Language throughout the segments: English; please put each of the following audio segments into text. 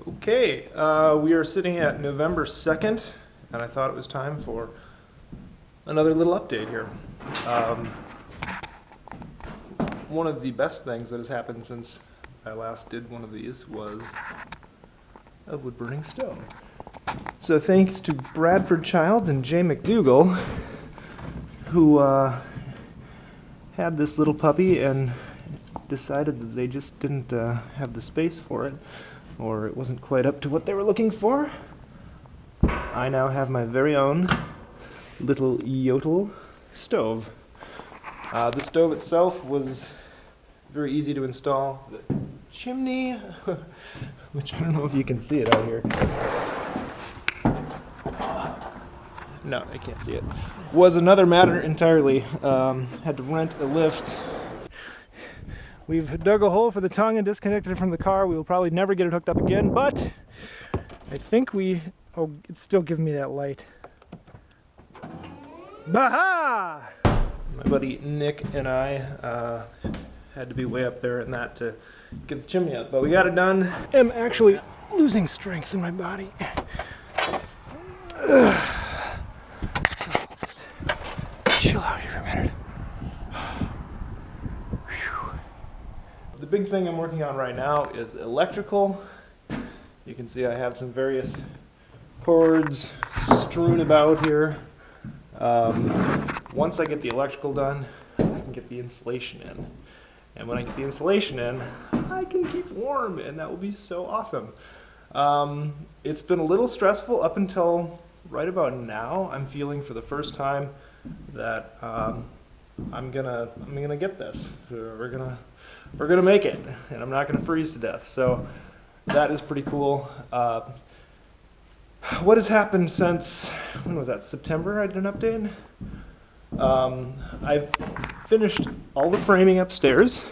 Okay, we are sitting at November 2nd, and I thought it was time for another little update here. One of the best things that has happened since I last did one of these was a wood-burning stove. So thanks to Bradford Childs and Jay McDougall, who had this little puppy and decided that they just didn't have the space for it, or it wasn't quite up to what they were looking for. I now have my very own little Yodel stove. The stove itself was very easy to install. The chimney, which I don't know if you can see it out here. No, I can't see it. Was another matter entirely. Had to rent a lift. We've dug a hole for the tongue and disconnected it from the car. We will probably never get it hooked up again, but I think oh, it's still giving me that light. Baha! My buddy Nick and I had to be way up there in that to get the chimney up, but we got it done. I'm actually losing strength in my body. So I'll just chill out here for a minute. The big thing I'm working on right now is electrical. You can see I have some various cords strewn about here. Once I get the electrical done, I can get the insulation in. And when I get the insulation in, I can keep warm, and that will be so awesome. It's been a little stressful up until right about now. I'm feeling for the first time that I'm gonna get this. We're gonna make it, and I'm not gonna freeze to death. So that is pretty cool. What has happened since, when was that, September I did an update? I've finished all the framing upstairs.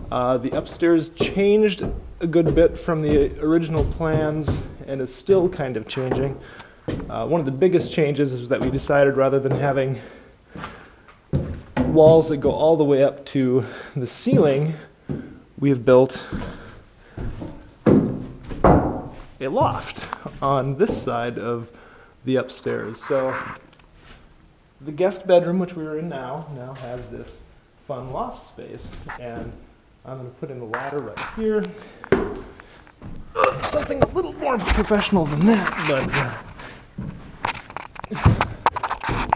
The upstairs changed a good bit from the original plans and is still kind of changing. One of the biggest changes is that we decided, rather than having walls that go all the way up to the ceiling, we have built a loft on this side of the upstairs. So the guest bedroom, which we are in now has this fun loft space, and I'm going to put in a ladder right here. Something a little more professional than that, but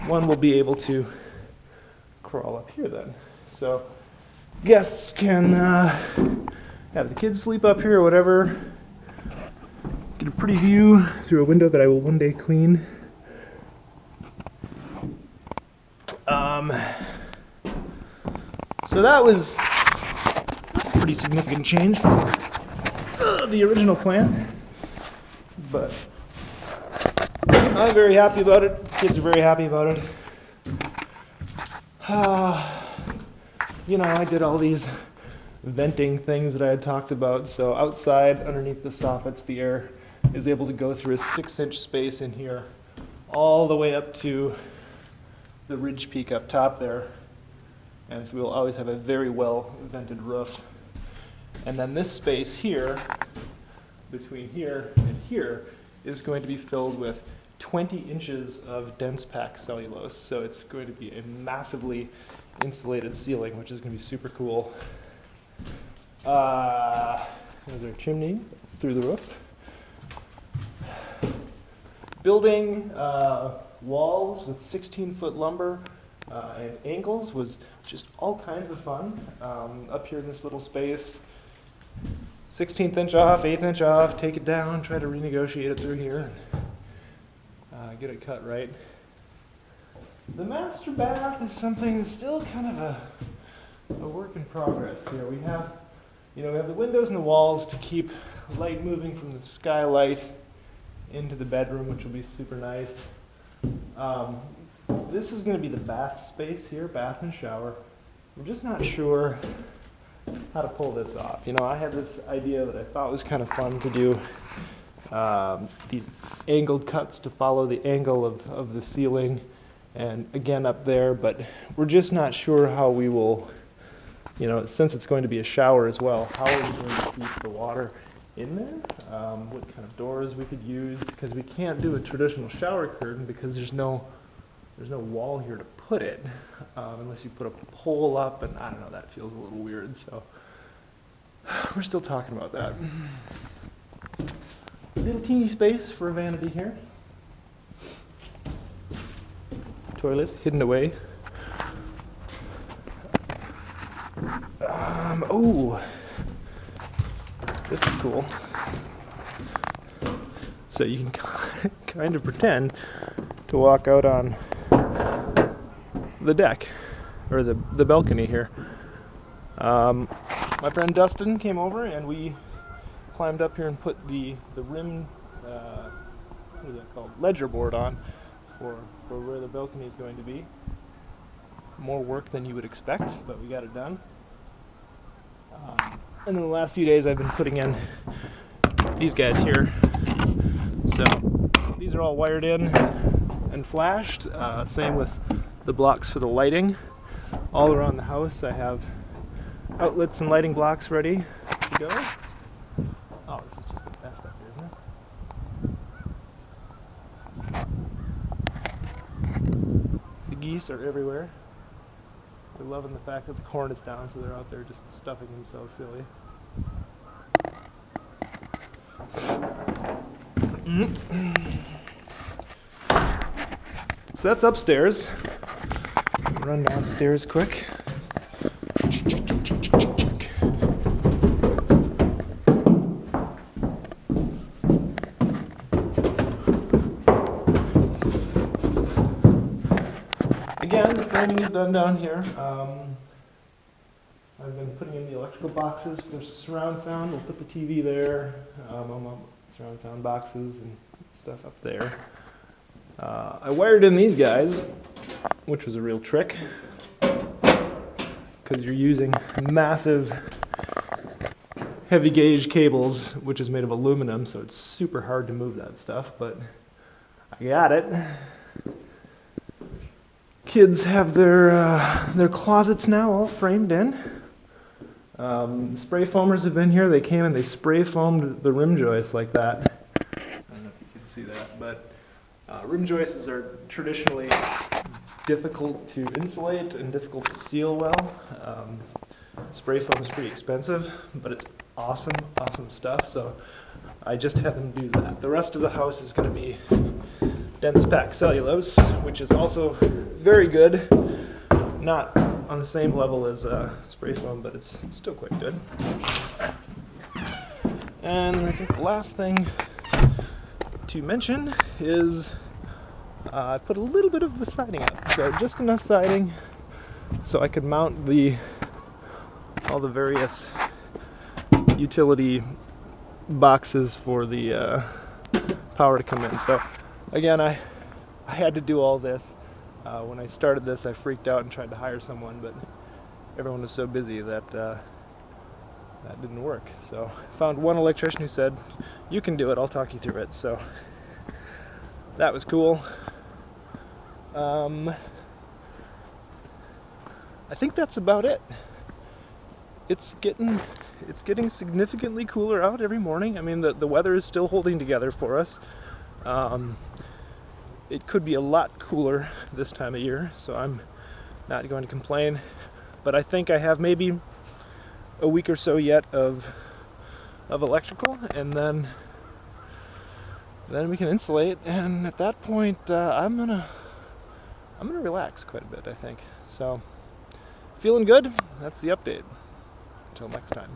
one will be able to crawl up here then. So guests can have the kids sleep up here or whatever. Get a pretty view through a window that I will one day clean. So that was a pretty significant change from the original plan, but I'm very happy about it. Kids are very happy about it. You know, I did all these venting things that I had talked about, so outside, underneath the soffits, the air is able to go through a 6-inch space in here, all the way up to the ridge peak up top there, and so we'll always have a very well vented roof. And then this space here, between here and here, is going to be filled with 20 inches of dense pack cellulose, so it's going to be a massively insulated ceiling, which is going to be super cool. There's our chimney through the roof. Building walls with 16-foot lumber and angles was just all kinds of fun. Up here in this little space, 16th inch off, 1/8 inch off, take it down, try to renegotiate it through here, and get it cut right. The master bath is something that's still kind of a work in progress here. We have the windows and the walls to keep light moving from the skylight into the bedroom, which will be super nice. This is going to be the bath space here, bath and shower. We're just not sure how to pull this off. You know, I had this idea that I thought was kind of fun to do these angled cuts to follow the angle of the ceiling, and again up there, but we're just not sure how we will, since it's going to be a shower as well, how are we going to keep the water in there, what kind of doors we could use, because we can't do a traditional shower curtain because there's no wall here to put it, unless you put a pole up, and I don't know, that feels a little weird, so we're still talking about that. Little teeny space for a vanity here. Toilet hidden away. Oh, this is cool. So you can kind of pretend to walk out on the deck, or the balcony here. My friend Dustin came over and we climbed up here and put the rim, what is that called, ledger board on for where the balcony is going to be. More work than you would expect, but we got it done. And in the last few days I've been putting in these guys here. So these are all wired in and flashed. Same with the blocks for the lighting. All around the house I have outlets and lighting blocks ready to go. Oh, this is just the best up here, isn't it? The geese are everywhere. They're loving the fact that the corn is down, so they're out there just stuffing themselves silly. So that's upstairs. Run downstairs quick. Again, the framing is done down here. I've been putting in the electrical boxes for surround sound. We'll put the TV there. Surround sound boxes and stuff up there. I wired in these guys, which was a real trick, because you're using massive heavy gauge cables, which is made of aluminum, so it's super hard to move that stuff, but I got it. Kids have their closets now all framed in. The spray foamers have been here. They came and they spray foamed the rim joists like that. I don't know if you can see that, but rim joists are traditionally difficult to insulate and difficult to seal well. Spray foam is pretty expensive, but it's awesome, awesome stuff, so I just had them do that. The rest of the house is going to be dense packed cellulose, which is also very good. Not on the same level as spray foam, but it's still quite good. And I think the last thing to mention is I put a little bit of the siding up, so just enough siding so I could mount all the various utility boxes for the power to come in. So again, I had to do all this. When I started this, I freaked out and tried to hire someone, but everyone was so busy that that didn't work. So I found one electrician who said, "You can do it, I'll talk you through it." So that was cool. I think that's about it. It's getting significantly cooler out every morning. I mean, the weather is still holding together for us. It could be a lot cooler this time of year, so I'm not going to complain. But I think I have maybe a week or so yet of electrical, and then we can insulate. And at that point, I'm gonna relax quite a bit, I think. So, feeling good. That's the update. Until next time.